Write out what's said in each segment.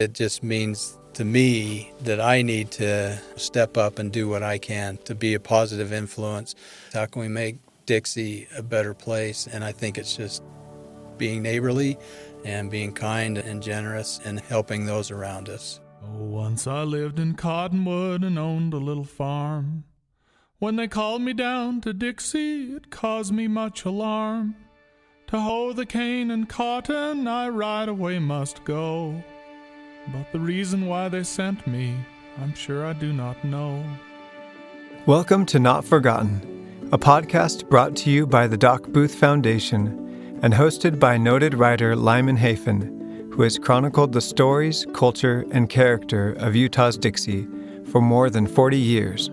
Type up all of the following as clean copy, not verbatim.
It just means to me that I need to step up and do what I can to be a positive influence. How can we make Dixie a better place? And I think it's just being neighborly and being kind and generous and helping those around us. Oh, once I lived in Cottonwood and owned a little farm. When they called me down to Dixie, it caused me much alarm. To hoe the cane and cotton, I right away must go. But the reason why they sent me, I'm sure I do not know. Welcome to Not Forgotten, a podcast brought to you by the Doc Booth Foundation and hosted by noted writer Lyman, who has chronicled the stories, culture, and character of Utah's Dixie for more than 40 years.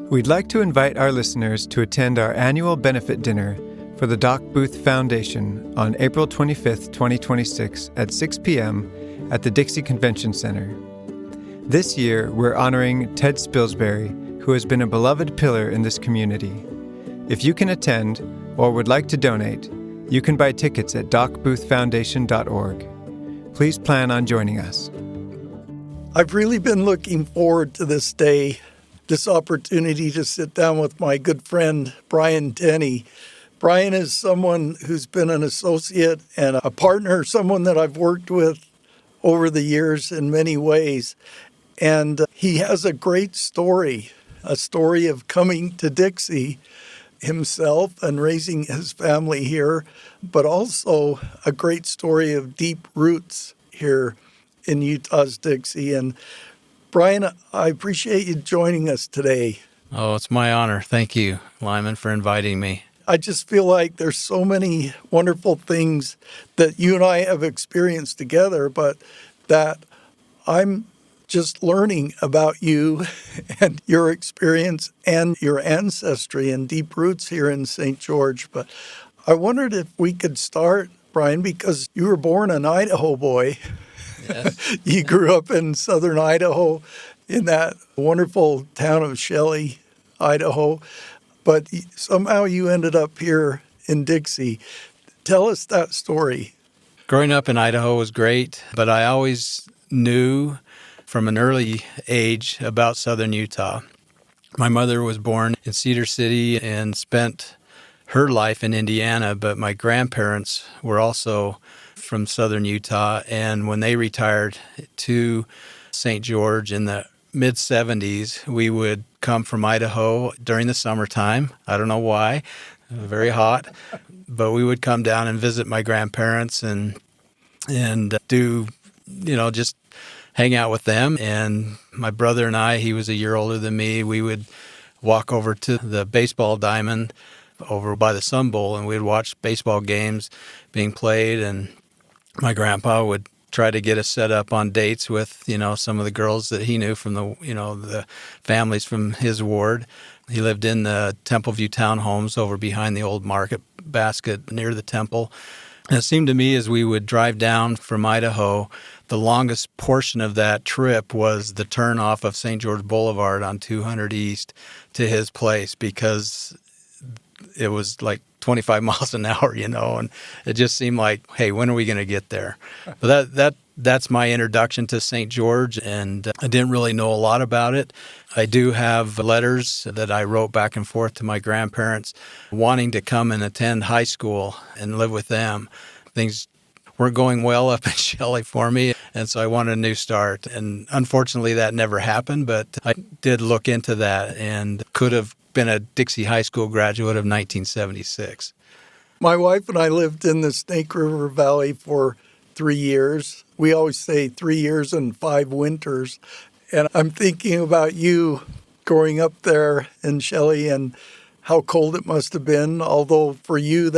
We'd like to invite our listeners to attend our annual benefit dinner for the Doc Booth Foundation on April 25th, 2026 at 6 p.m. at the Dixie Convention Center. This year, we're honoring Ted Spilsbury, who has been a beloved pillar in this community. If you can attend or would like to donate, you can buy tickets at docboothfoundation.org. Please plan on joining us. I've really been looking forward to this day, this opportunity to sit down with my good friend, Brian Tenney. Brian is someone who's been an associate and a partner, someone that I've worked with over the years in many ways. And he has a great story, a story of coming to Dixie himself and raising his family here, but also a great story of deep roots here in Utah's Dixie. And Brian, I appreciate you joining us today. Oh, it's my honor. Thank you, Lyman, for inviting me. I just feel like there's so many wonderful things that you and I have experienced together, but that I'm just learning about you and your experience and your ancestry and deep roots here in St. George. But I wondered if we could start, Brian, because you were born an Idaho boy. Yes. You grew up in Southern Idaho in that wonderful town of Shelley, Idaho. But somehow you ended up here in Dixie. Tell us that story. Growing up in Idaho was great, but I always knew from an early age about southern Utah. My mother was born in Cedar City and spent her life in Indiana, but my grandparents were also from southern Utah, and when they retired to St. George in the mid-'70s, we would come from Idaho during the summertime. I don't know why. Very hot. But we would come down and visit my grandparents and do, just hang out with them. And my brother and I, he was a year older than me, we would walk over to the baseball diamond over by the Sun Bowl, and we'd watch baseball games being played. And my grandpa would try to get us set up on dates with, some of the girls that he knew from the families from his ward. He lived in the Templeview townhomes over behind the old market basket near the temple. And it seemed to me as we would drive down from Idaho, the longest portion of that trip was the turnoff of St. George Boulevard on 200 East to his place, because it was like 25 miles an hour, and it just seemed like, hey, when are we going to get there? But that's my introduction to St. George, and I didn't really know a lot about it. I do have letters that I wrote back and forth to my grandparents wanting to come and attend high school and live with them. Things weren't going well up in Shelley for me, and so I wanted a new start. And unfortunately, that never happened, but I did look into that and could have been a Dixie High School graduate of 1976. My wife and I lived in the Snake River Valley for 3 years. We always say 3 years and 5 winters. And I'm thinking about you growing up there in Shelley and how cold it must have been, although for you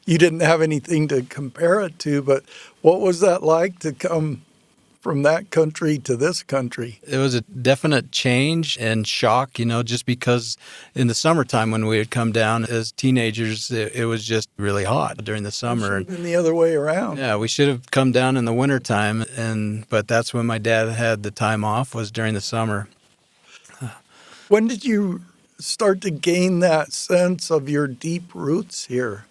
you didn't have anything to compare it to. But what was that like to come from that country to this country? It was a definite change and shock, just because in the summertime when we would come down as teenagers, it was just really hot during the summer. It should have been the other way around. Yeah, we should have come down in the wintertime, but that's when my dad had the time off, was during the summer. When did you start to gain that sense of your deep roots here?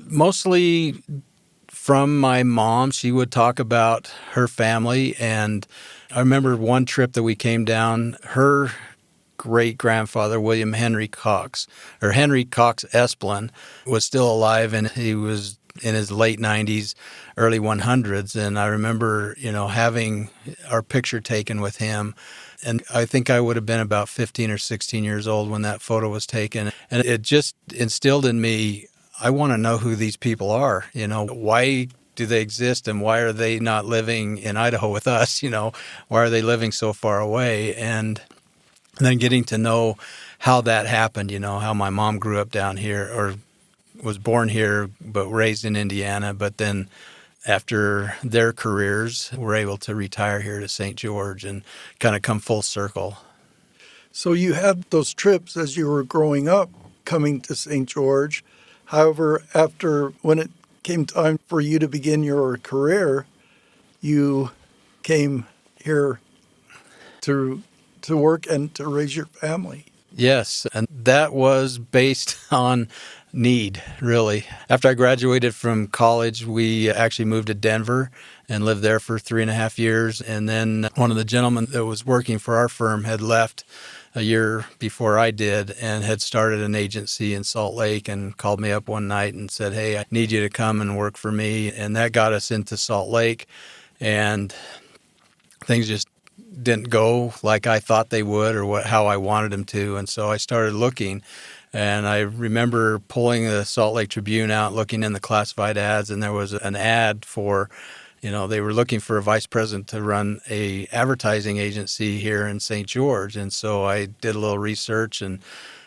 Mostly from my mom. She would talk about her family, and I remember one trip that we came down, her great-grandfather, William Henry Cox, or Henry Cox Esplin, was still alive, and he was in his late 90s, early 100s. And I remember, having our picture taken with him. And I think I would have been about 15 or 16 years old when that photo was taken. And it just instilled in me, I want to know who these people are. Why do they exist, and why are they not living in Idaho with us? Why are they living so far away? And then getting to know how that happened, how my mom grew up down here, or was born here but raised in Indiana, but then after their careers were able to retire here to St. George and kind of come full circle. So you had those trips as you were growing up coming to St. George. However, when it came time for you to begin your career, you came here to work and to raise your family. Yes, and that was based on need, really. After I graduated from college, we actually moved to Denver and lived there for 3.5 years. And then one of the gentlemen that was working for our firm had left a year before I did and had started an agency in Salt Lake, and called me up one night and said, "Hey, I need you to come and work for me." And that got us into Salt Lake, and things just didn't go like I thought they would, or how I wanted them to. And so I started looking, and I remember pulling the Salt Lake Tribune out, looking in the classified ads, and there was an ad for, they were looking for a vice president to run a advertising agency here in St. George. And so I did a little research and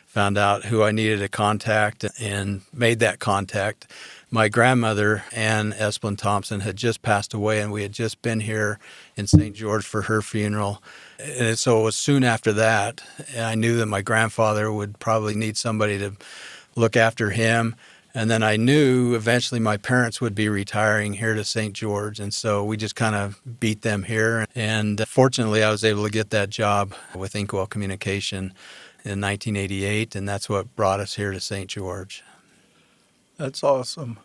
found out who I needed to contact and made that contact. My grandmother, Ann Esplin Thompson, had just passed away, and we had just been here in St. George for her funeral. And so it was soon after that, and I knew that my grandfather would probably need somebody to look after him. And then I knew eventually my parents would be retiring here to St. George, and so we just kind of beat them here. And fortunately, I was able to get that job with Inkwell Communication in 1988, and that's what brought us here to St. George. That's awesome.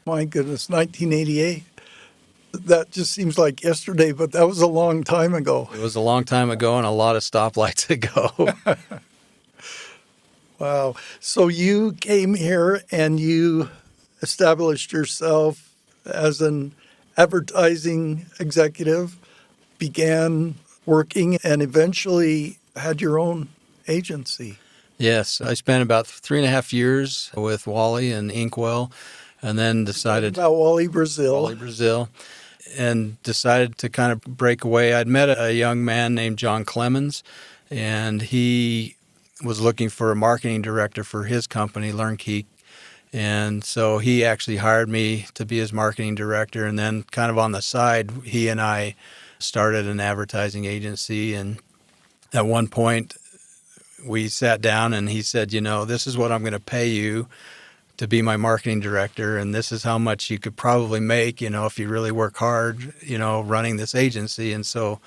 My goodness, 1988. That just seems like yesterday, but that was a long time ago. It was a long time ago and a lot of stoplights ago. Wow. So you came here and you established yourself as an advertising executive, began working, and eventually had your own agency. Yes, I spent about 3.5 years with Wally and Inkwell, and then decided about Wally Brazil, and decided to kind of break away. I'd met a young man named John Clemens, and he was looking for a marketing director for his company, LearnKey. And so he actually hired me to be his marketing director. And then kind of on the side, he and I started an advertising agency. And at one point, we sat down and he said, this is what I'm going to pay you to be my marketing director, and this is how much you could probably make, if you really work hard, running this agency. And so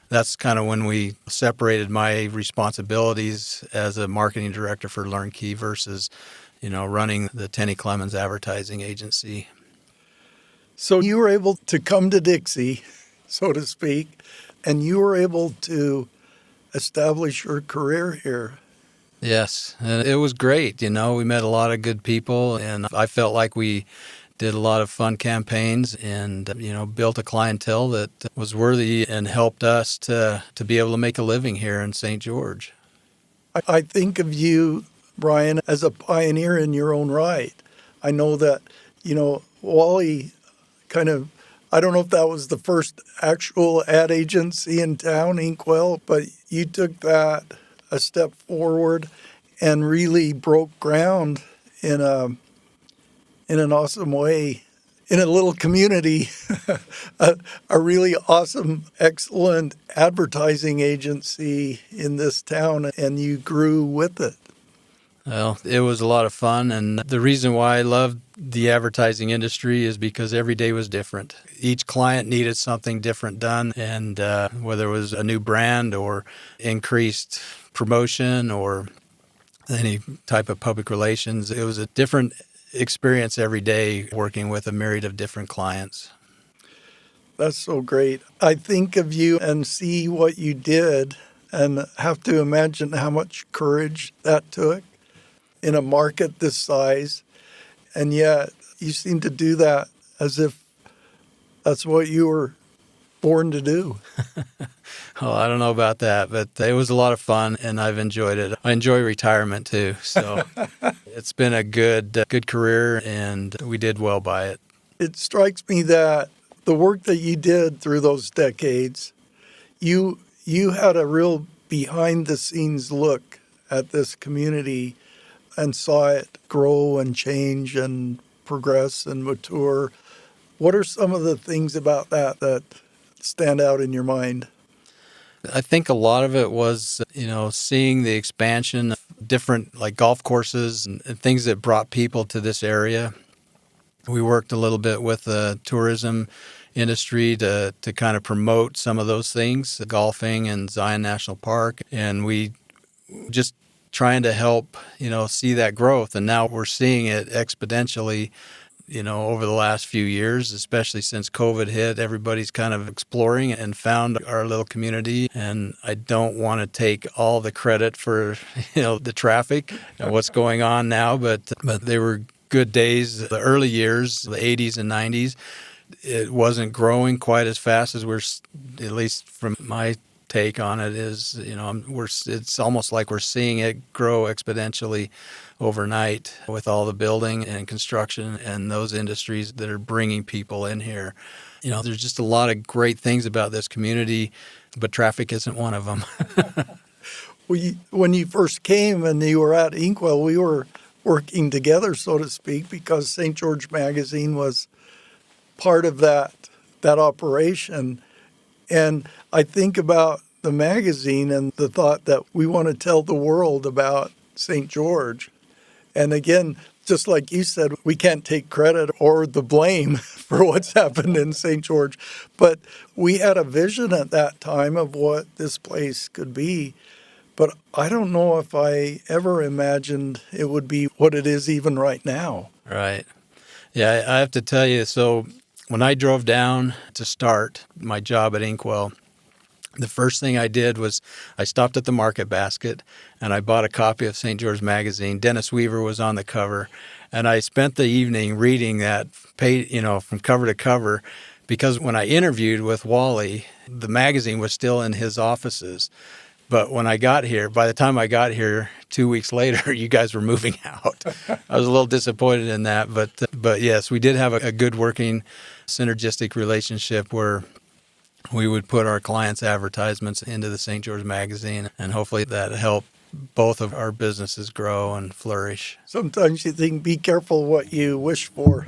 that's kind of when we separated my responsibilities as a marketing director for LearnKey versus, running the Tenney Clemens advertising agency. So you were able to come to Dixie, so to speak, and you were able to establish your career here. Yes, and it was great. We met a lot of good people, and I felt like we did a lot of fun campaigns and, built a clientele that was worthy and helped us to be able to make a living here in St. George. I think of you, Brian, as a pioneer in your own right. I know that, Wally I don't know if that was the first actual ad agency in town, Inkwell, but you took that a step forward and really broke ground in an awesome way in a little community, a really awesome, excellent advertising agency in this town, and you grew with it. Well, it was a lot of fun, and the reason why I loved the advertising industry is because every day was different. Each client needed something different done, and whether it was a new brand or increased promotion or any type of public relations, it was a different experience every day working with a myriad of different clients. That's so great. I think of you and see what you did and have to imagine how much courage that took in a market this size. And yet you seem to do that as if that's what you were born to do. Oh, I don't know about that, but it was a lot of fun and I've enjoyed it. I enjoy retirement too. So it's been a good career and we did well by it. It strikes me that the work that you did through those decades, you had a real behind the scenes look at this community and saw it grow and change and progress and mature. What are some of the things about that stand out in your mind? I think a lot of it was, seeing the expansion of different like golf courses and things that brought people to this area. We worked a little bit with the tourism industry to kind of promote some of those things, golfing and Zion National Park. And we just trying to help, see that growth. And now we're seeing it exponentially, over the last few years, especially since COVID hit. Everybody's kind of exploring and found our little community. And I don't want to take all the credit for, the traffic and what's going on now, but they were good days, the early years, the 80s and 90s. It wasn't growing quite as fast as at least from my take on it is, it's almost like we're seeing it grow exponentially overnight with all the building and construction and those industries that are bringing people in here. There's just a lot of great things about this community, but traffic isn't one of them. When you first came and you were at Inkwell, we were working together, so to speak, because St. George Magazine was part of that operation. And I think about the magazine and the thought that we want to tell the world about St. George. And again, just like you said, we can't take credit or the blame for what's happened in St. George. But we had a vision at that time of what this place could be. But I don't know if I ever imagined it would be what it is even right now. Right. Yeah, I have to tell you, so when I drove down to start my job at Inkwell, the first thing I did was I stopped at the Market Basket and I bought a copy of St. George Magazine. Dennis Weaver was on the cover, and I spent the evening reading that page, from cover to cover, because when I interviewed with Wally, the magazine was still in his offices. But when I got here, by the time I got here 2 weeks later, you guys were moving out. I was a little disappointed in that, but yes, we did have a good working synergistic relationship where we would put our clients' advertisements into the St. George Magazine, and hopefully that helped both of our businesses grow and flourish. Sometimes you think, be careful what you wish for.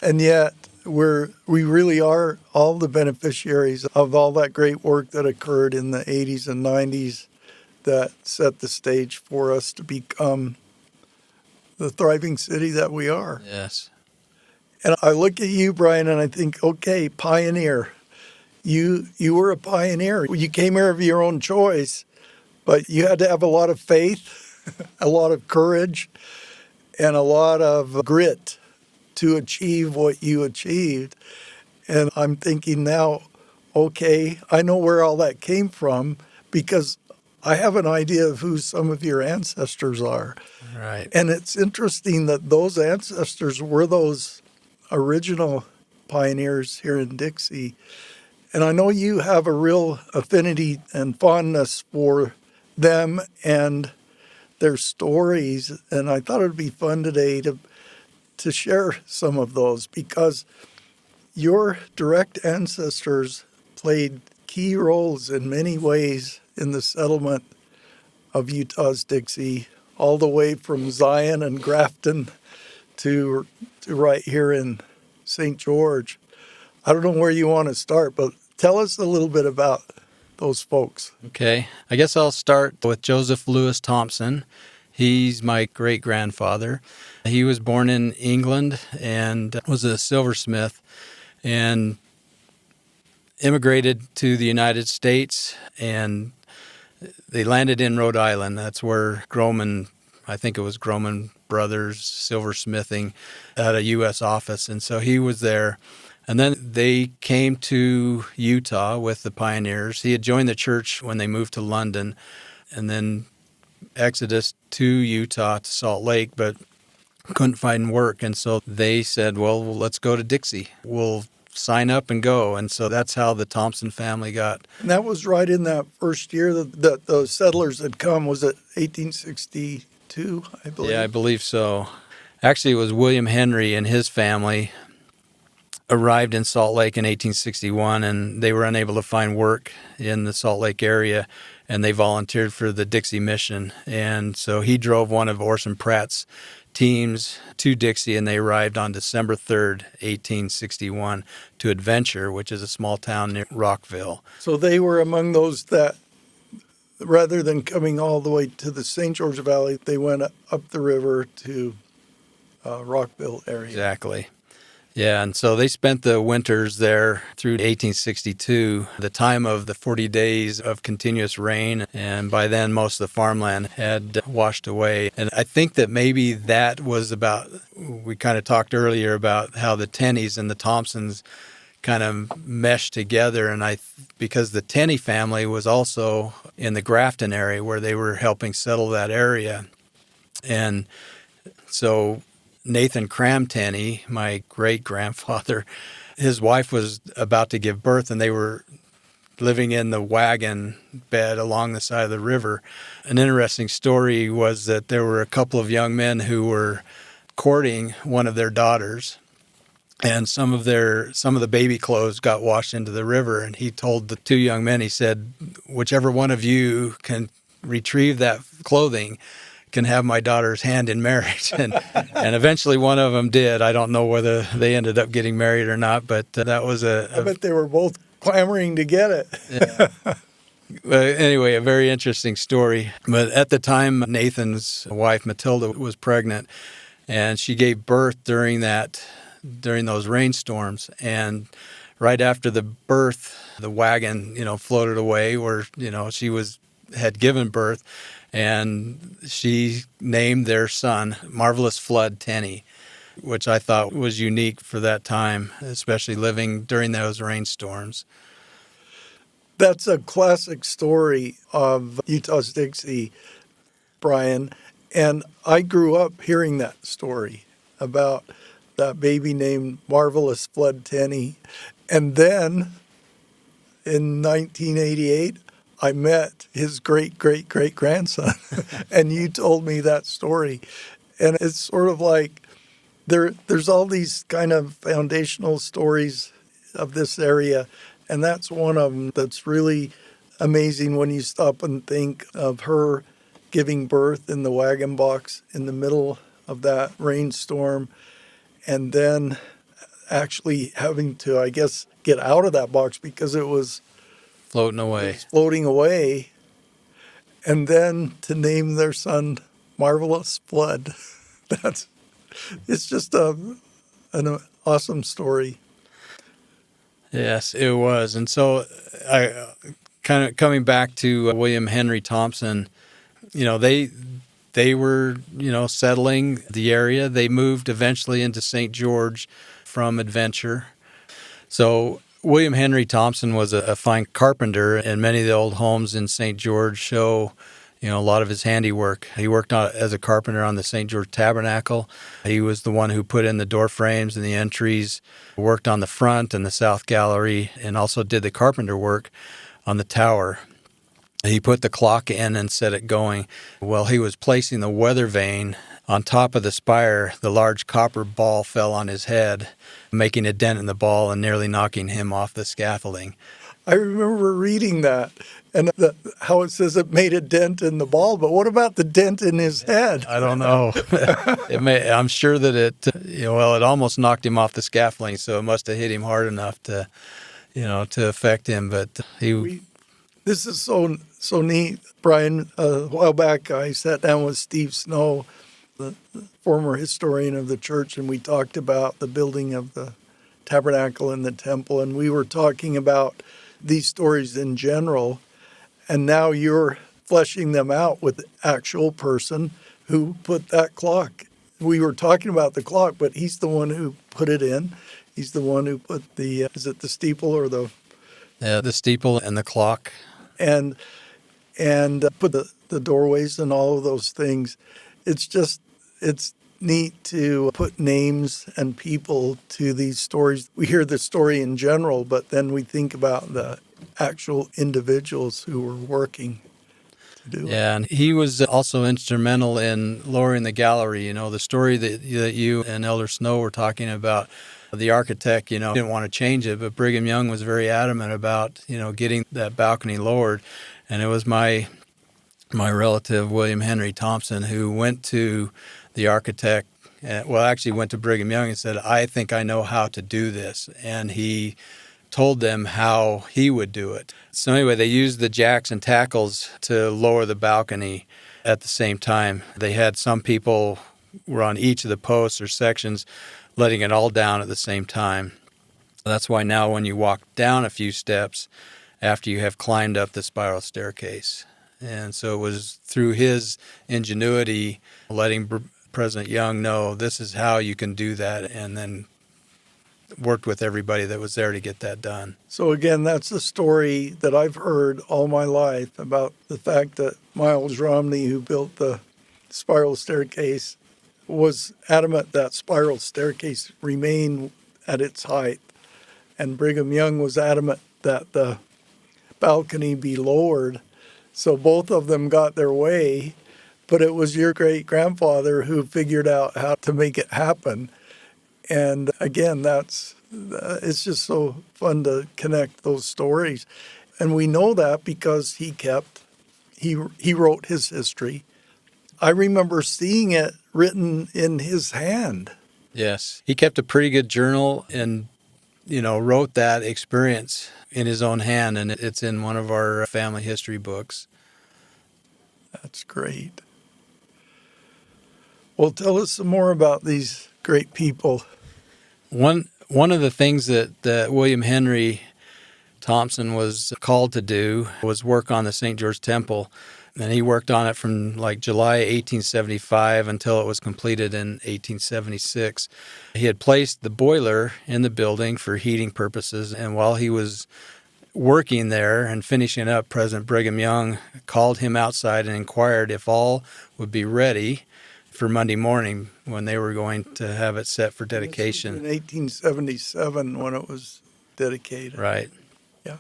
And yet, we really are all the beneficiaries of all that great work that occurred in the 80s and 90s that set the stage for us to become the thriving city that we are. Yes. And I look at you, Brian, and I think, okay, pioneer. You were a pioneer. You came here of your own choice, but you had to have a lot of faith, a lot of courage, and a lot of grit to achieve what you achieved. And I'm thinking now, okay, I know where all that came from because I have an idea of who some of your ancestors are. Right. And it's interesting that those ancestors were those original pioneers here in Dixie. And I know you have a real affinity and fondness for them and their stories. And I thought it would be fun today to share some of those because your direct ancestors played key roles in many ways in the settlement of Utah's Dixie, all the way from Zion and Grafton to right here in St. George. I don't know where you want to start, but tell us a little bit about those folks. Okay. I guess I'll start with Joseph Lewis Thompson. He's my great-grandfather. He was born in England and was a silversmith and immigrated to the United States, and they landed in Rhode Island. That's where Groman I think it was Groman Brothers Silversmithing at a U.S. office. And so he was there. And then they came to Utah with the pioneers. He had joined the church when they moved to London, and then exodus to Utah to Salt Lake, but couldn't find work. And so they said, well, let's go to Dixie. We'll sign up and go. And so that's how the Thompson family got. And that was right in that first year that the settlers had come. Was it 1862, I believe? Yeah, I believe so. Actually, it was William Henry and his family arrived in Salt Lake in 1861, and they were unable to find work in the Salt Lake area, and they volunteered for the Dixie mission. And so he drove one of Orson Pratt's teams to Dixie, and they arrived on December 3rd, 1861, to Adventure, which is a small town near Rockville. So they were among those that, rather than coming all the way to the St. George Valley, they went up the river to Rockville area. Exactly. Yeah, and so they spent the winters there through 1862, the time of the 40 days of continuous rain, and by then most of the farmland had washed away. And I think that maybe that was about, we kind of talked earlier about how the Tenneys and the Thompsons kind of meshed together, and because the Tenney family was also in the Grafton area where they were helping settle that area. And so Nathan Cram Tenney, my great-grandfather, his wife was about to give birth, and they were living in the wagon bed along the side of the river. An interesting story was that there were a couple of young men who were courting one of their daughters, and some of the baby clothes got washed into the river. And he told the two young men, he said, whichever one of you can retrieve that clothing can have my daughter's hand in marriage. And eventually one of them did. I don't know whether they ended up getting married or not, but that was I bet they were both clamoring to get it. Yeah. Anyway, a very interesting story. But at the time, Nathan's wife, Matilda, was pregnant, and she gave birth during those rainstorms. And right after the birth, the wagon, floated away where, she had given birth. And she named their son Marvelous Flood Tenney, which I thought was unique for that time, especially living during those rainstorms. That's a classic story of Utah's Dixie, Brian. And I grew up hearing that story about that baby named Marvelous Flood Tenney. And then in 1988, I met his great-great-great-grandson, and you told me that story. And it's sort of like there's all these kind of foundational stories of this area, and that's one of them that's really amazing when you stop and think of her giving birth in the wagon box in the middle of that rainstorm, and then actually having to, I guess, get out of that box because it was floating away. Floating away. And then to name their son Marvelous Flood. It's just an awesome story. Yes, it was. And so I kind of coming back to William Henry Thompson, they were, settling the area. They moved eventually into St. George from Adventure. So William Henry Thompson was a fine carpenter, and many of the old homes in St. George show, a lot of his handiwork. He worked as a carpenter on the St. George Tabernacle. He was the one who put in the door frames and the entries, worked on the front and the south gallery, and also did the carpenter work on the tower. He put the clock in and set it going. While he was placing the weather vane on top of the spire, the large copper ball fell on his head, making a dent in the ball and nearly knocking him off the scaffolding. I remember reading that and how it says it made a dent in the ball, but what about the dent in his head? I don't know. I'm sure that it almost knocked him off the scaffolding, so it must have hit him hard enough to affect him. But this is so neat, Brian. A while back, I sat down with Steve Snow, the former historian of the church, and we talked about the building of the tabernacle and the temple, and we were talking about these stories in general, and now you're fleshing them out with the actual person who put that clock. We were talking about the clock, but he's the one who put it in. He's the one who put the, is it the steeple or the... Yeah, the steeple and the clock. And put the doorways and all of those things. It's neat to put names and people to these stories. We hear the story in general, but then we think about the actual individuals who were working to do it. Yeah, and he was also instrumental in lowering the gallery. You know, the story that you and Elder Snow were talking about, the architect, didn't want to change it, but Brigham Young was very adamant about, getting that balcony lowered. And it was my relative, William Henry Thompson, who went to the architect, actually went to Brigham Young and said, I think I know how to do this. And he told them how he would do it. So anyway, they used the jacks and tackles to lower the balcony at the same time. They had some people were on each of the posts or sections, letting it all down at the same time. That's why now when you walk down a few steps after you have climbed up the spiral staircase. And so it was through his ingenuity, letting President Young know this is how you can do that, and then worked with everybody that was there to get that done. So again, that's a story that I've heard all my life about the fact that Miles Romney, who built the spiral staircase, was adamant that spiral staircase remain at its height. And Brigham Young was adamant that the balcony be lowered. So both of them got their way, but it was your great-grandfather who figured out how to make it happen. And again, it's just so fun to connect those stories. And we know that because he wrote his history. I remember seeing it written in his hand. Yes. He kept a pretty good journal and, wrote that experience in his own hand, and it's in one of our family history books. That's great. Well, tell us some more about these great people. One of the things that William Henry Thompson was called to do was work on the St. George Temple. And he worked on it from like July 1875 until it was completed in 1876. He had placed the boiler in the building for heating purposes, and while he was working there and finishing up, President Brigham Young called him outside and inquired if all would be ready for Monday morning when they were going to have it set for dedication. In 1877 when it was dedicated. Right. Yeah.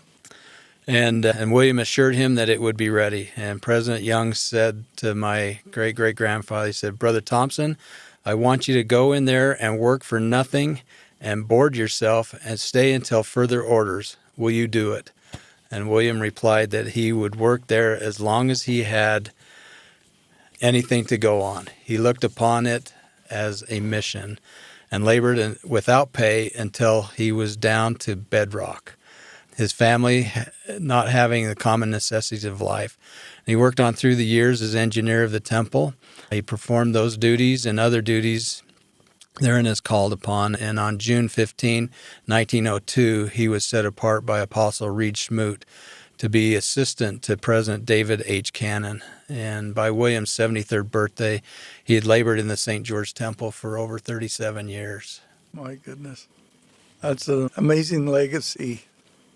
And William assured him that it would be ready. And President Young said to my great-great-grandfather, he said, Brother Thompson, I want you to go in there and work for nothing and board yourself and stay until further orders. Will you do it? And William replied that he would work there as long as he had anything to go on. He looked upon it as a mission and labored without pay until he was down to bedrock, his family not having the common necessities of life. And he worked on through the years as engineer of the temple. He performed those duties and other duties therein as called upon. And on June 15, 1902, he was set apart by Apostle Reed Smoot to be assistant to President David H. Cannon. And by William's 73rd birthday, he had labored in the St. George Temple for over 37 years. My goodness. That's an amazing legacy.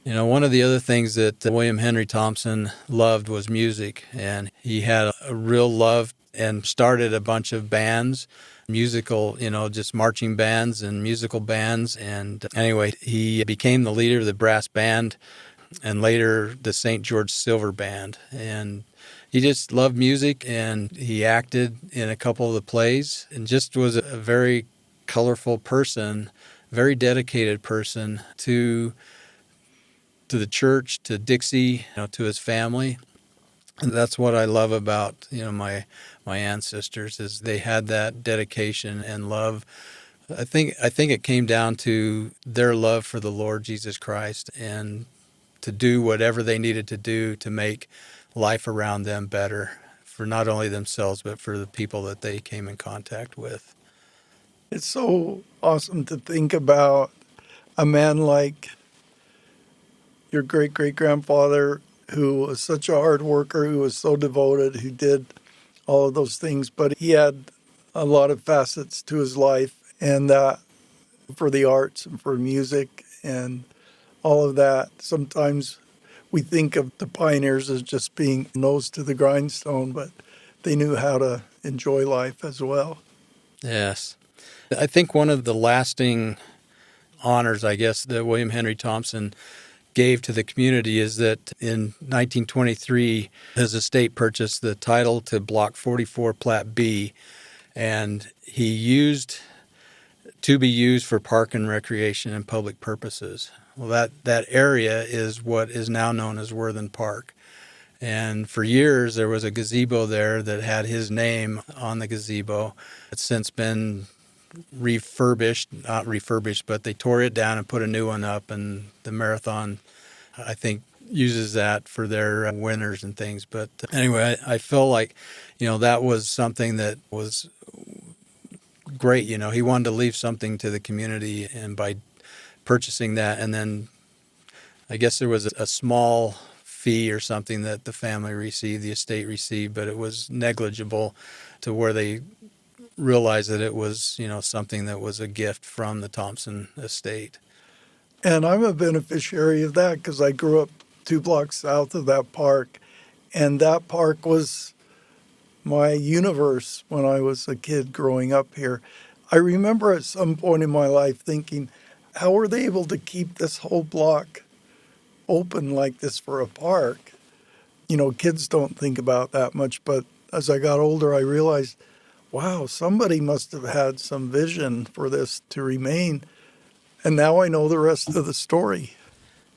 One of the other things that William Henry Thompson loved was music, and he had a real love and started a bunch of bands, musical, just marching bands and musical bands. And anyway, he became the leader of the brass band and later the St. George Silver Band. And he just loved music, and he acted in a couple of the plays and just was a very colorful person, very dedicated person to the church, to Dixie, to his family. And that's what I love about, my ancestors, is they had that dedication and love. I think it came down to their love for the Lord Jesus Christ and to do whatever they needed to do to make life around them better for not only themselves, but for the people that they came in contact with. It's so awesome to think about a man like your great-great-grandfather who was such a hard worker, who was so devoted, who did all of those things, but he had a lot of facets to his life, and that for the arts and for music and all of that. Sometimes we think of the pioneers as just being nose to the grindstone, but they knew how to enjoy life as well. Yes. I think one of the lasting honors, I guess, that William Henry Thompson gave to the community is that in 1923, his estate purchased the title to Block 44, Plat B, and he used to be used for park and recreation and public purposes. Well, that area is what is now known as Worthen Park. And for years, there was a gazebo there that had his name on the gazebo. It's since been not refurbished, but they tore it down and put a new one up, and the marathon, I think, uses that for their winners and things. But anyway, I feel like, that was something that was great. He wanted to leave something to the community, and by purchasing that, and then I guess there was a small fee or something that the family received, the estate received, but it was negligible to where they realized that it was, something that was a gift from the Thompson estate. And I'm a beneficiary of that because I grew up 2 blocks south of that park, and that park was my universe when I was a kid growing up here. I remember at some point in my life thinking, how were they able to keep this whole block open like this for a park? Kids don't think about that much, but as I got older, I realized, wow, somebody must have had some vision for this to remain. And now I know the rest of the story.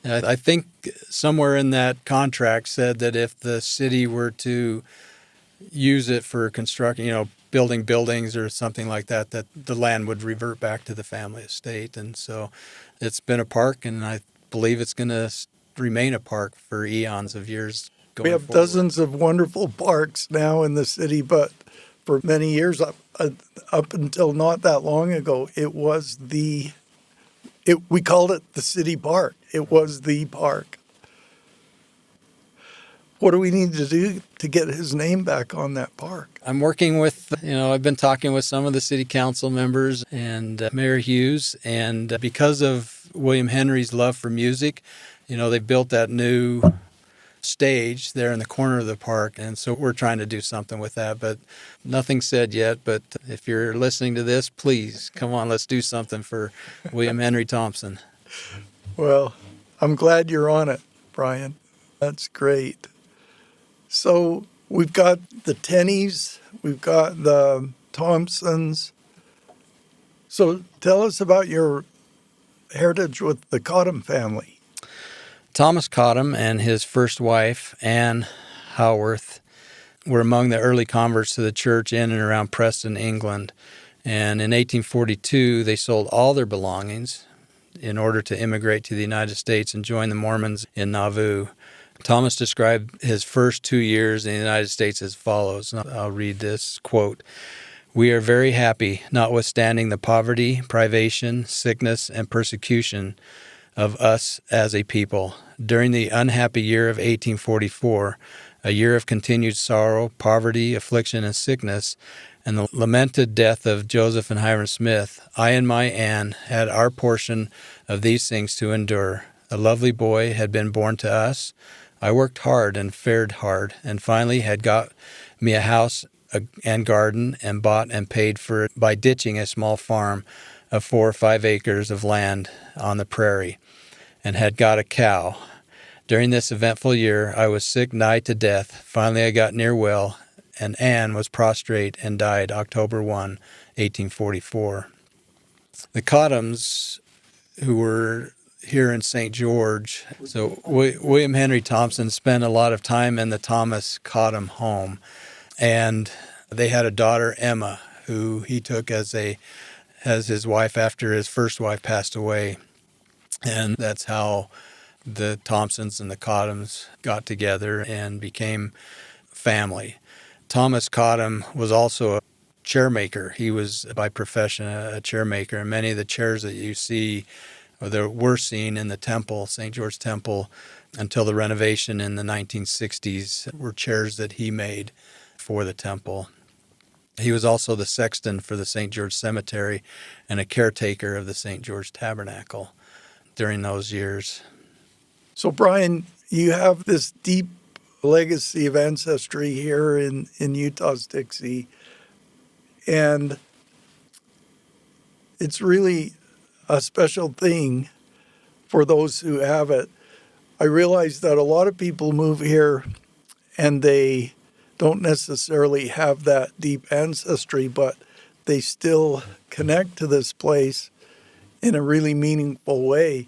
I think somewhere in that contract said that if the city were to use it for constructing, building buildings or something like that, that the land would revert back to the family estate. And so it's been a park, and I believe it's going to remain a park for eons of years going We have forward. dozens of wonderful parks now in the city, but for many years, up until not that long ago, we called it the city park. It was the park. What do we need to do to get his name back on that park? I'm working with, I've been talking with some of the city council members and Mayor Hughes, and because of William Henry's love for music, they built that new stage there in the corner of the park, and so we're trying to do something with that, but nothing's said yet. But if you're listening to this, please come on, let's do something for William Henry Thompson. Well, I'm glad you're on it, Brian. That's great. So we've got the Tenneys, we've got the Thompsons. So tell us about your heritage with the Cottam family. Thomas Cottam and his first wife, Anne Howarth, were among the early converts to the church in and around Preston, England. And in 1842, they sold all their belongings in order to immigrate to the United States and join the Mormons in Nauvoo. Thomas described his first 2 years in the United States as follows. I'll read this quote. "We are very happy, notwithstanding the poverty, privation, sickness, and persecution of us as a people. During the unhappy year of 1844, a year of continued sorrow, poverty, affliction, and sickness, and the lamented death of Joseph and Hiram Smith, I and my Anne had our portion of these things to endure. A lovely boy had been born to us. I worked hard and fared hard, and finally had got me a house and garden, and bought and paid for it by ditching a small farm of 4 or 5 acres of land on the prairie, and had got a cow. During this eventful year, I was sick nigh to death. Finally, I got near well, and Anne was prostrate and died October 1, 1844. The Cottams, who were here in St. George, so William Henry Thompson spent a lot of time in the Thomas Cottam home, and they had a daughter, Emma, who he took as his wife after his first wife passed away. And that's how the Thompsons and the Cottams got together and became family. Thomas Cottam was also a chairmaker. He was by profession a chairmaker, and many of the chairs that you see or that were seen in the temple, St. George Temple, until the renovation in the 1960s, were chairs that he made. for the temple. He was also the sexton for the St. George Cemetery and a caretaker of the St. George Tabernacle during those years. So, Brian, you have this deep legacy of ancestry here in Utah's Dixie, and it's really a special thing for those who have it. I realize that a lot of people move here and they don't necessarily have that deep ancestry, but they still connect to this place in a really meaningful way.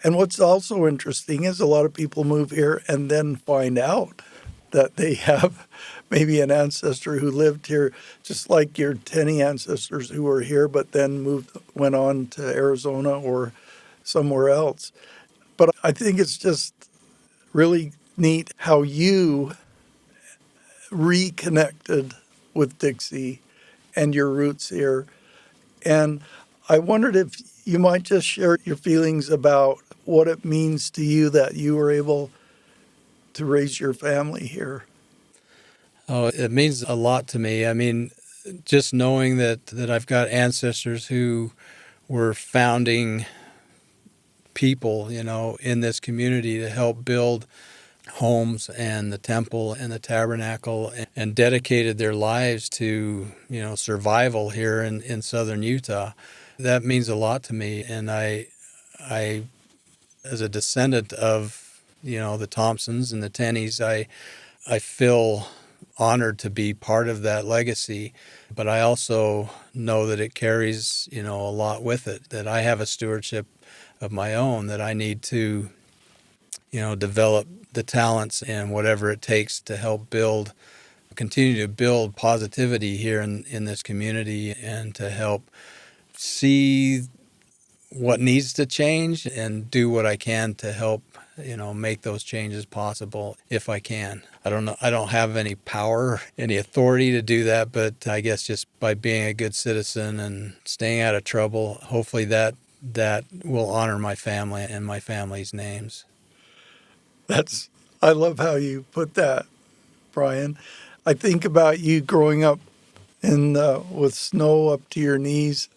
And what's also interesting is a lot of people move here and then find out that they have maybe an ancestor who lived here, just like your Tenney ancestors who were here, but then went on to Arizona or somewhere else. But I think it's just really neat how you reconnected with Dixie and your roots here. And I wondered if you might just share your feelings about what it means to you that you were able to raise your family here. Oh, it means a lot to me. I mean, just knowing that I've got ancestors who were founding people, in this community to help build homes and the temple and the tabernacle and dedicated their lives to, survival here in southern Utah. That means a lot to me. And I as a descendant of, the Thompsons and the Tenneys, I feel honored to be part of that legacy, but I also know that it carries, a lot with it, that I have a stewardship of my own, that I need to, develop the talents and whatever it takes to help continue to build positivity here in this community and to help see what needs to change and do what I can to help, make those changes possible if I can. I don't know. I don't have any power, any authority to do that, but I guess just by being a good citizen and staying out of trouble, hopefully that will honor my family and my family's names. I love how you put that, Brian. I think about you growing up with snow up to your knees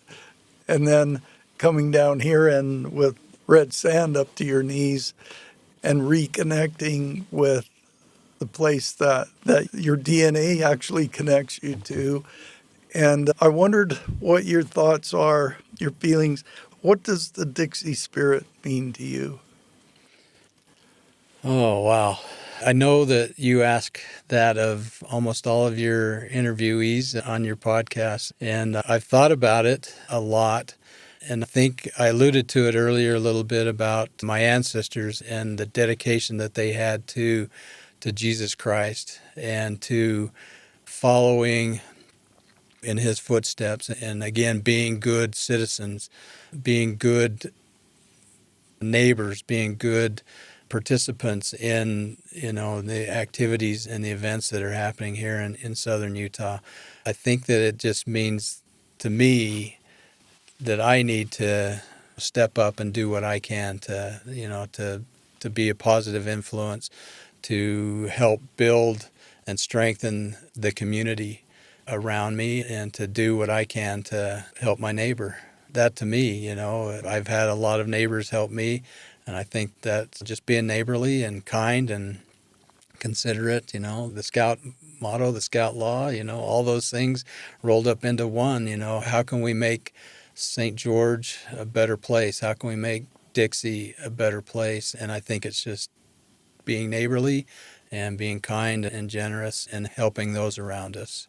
and then coming down here and with red sand up to your knees and reconnecting with the place that your DNA actually connects you to. And I wondered what your thoughts are, your feelings. What does the Dixie spirit mean to you? Oh, wow. I know that you ask that of almost all of your interviewees on your podcast, and I've thought about it a lot. And I think I alluded to it earlier a little bit about my ancestors and the dedication that they had to Jesus Christ and to following in his footsteps. And again, being good citizens, being good neighbors, being good participants in, the activities and the events that are happening here in southern Utah. I think that it just means to me that I need to step up and do what I can to be a positive influence, to help build and strengthen the community around me, and to do what I can to help my neighbor. That to me, I've had a lot of neighbors help me, and I think that just being neighborly and kind and considerate, the Scout motto, the Scout law, all those things rolled up into one. How can we make St. George a better place? How can we make Dixie a better place? And I think it's just being neighborly and being kind and generous and helping those around us.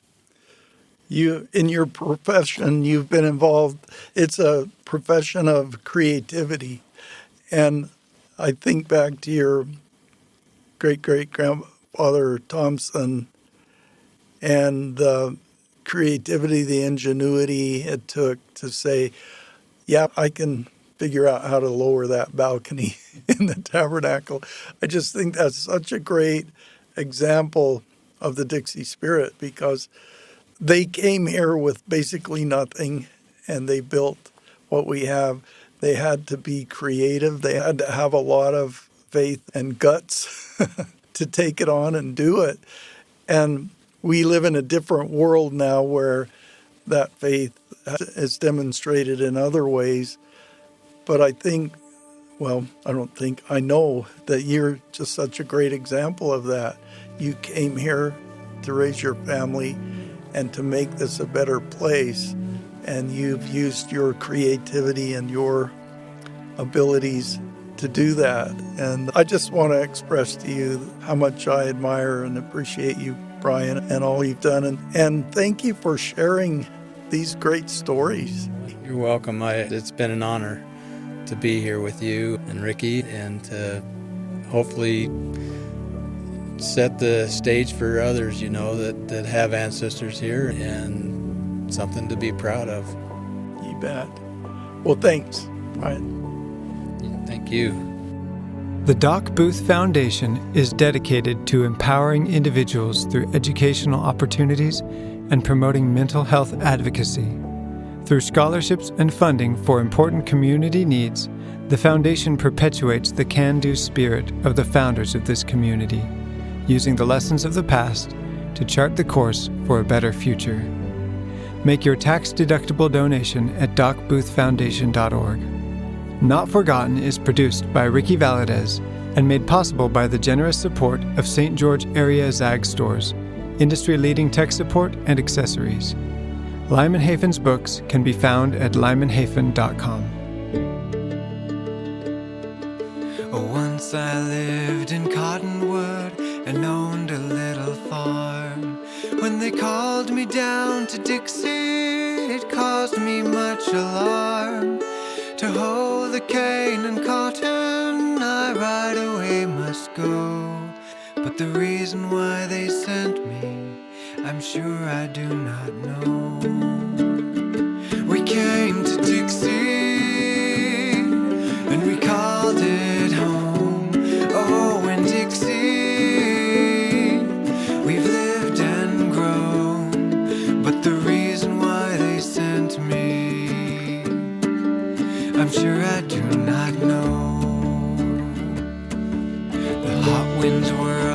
You, in your profession, you've been involved. It's a profession of creativity. And I think back to your great-great-grandfather Thompson and the creativity, the ingenuity it took to say, yeah, I can figure out how to lower that balcony in the tabernacle. I just think that's such a great example of the Dixie spirit, because they came here with basically nothing and they built what we have. They had to be creative. They had to have a lot of faith and guts to take it on and do it. And We live in a different world now where that faith is demonstrated in other ways. But I know that you're just such a great example of that. You came here to raise your family and to make this a better place. And you've used your creativity and your abilities to do that. And I just want to express to you how much I admire and appreciate you, Brian, and all you've done. And thank you for sharing these great stories. You're welcome. It's been an honor to be here with you and Ricky, and to hopefully set the stage for others, that have ancestors here, and something to be proud of. You bet. Well, thanks, Brian. Thank you. The Doc Booth Foundation is dedicated to empowering individuals through educational opportunities and promoting mental health advocacy. Through scholarships and funding for important community needs, the foundation perpetuates the can-do spirit of the founders of this community, using the lessons of the past to chart the course for a better future. Make your tax-deductible donation at docboothfoundation.org. Not Forgotten is produced by Ricky Valadez and made possible by the generous support of St. George Area Zag Stores, industry-leading tech support and accessories. Lyman Hafen's books can be found at lymanhafen.com. Once I lived in Cottonwood and owned a little farm. When they called me down to Dixie, it caused me much alarm. To hoe the cane and cotton, I right away must go. But the reason why they sent me, I'm sure I do not know. We came to Dixie, and we called it home. Oh, in Dixie, we've lived and grown. But the reason why they sent me, I'm sure I do not know. The hot winds were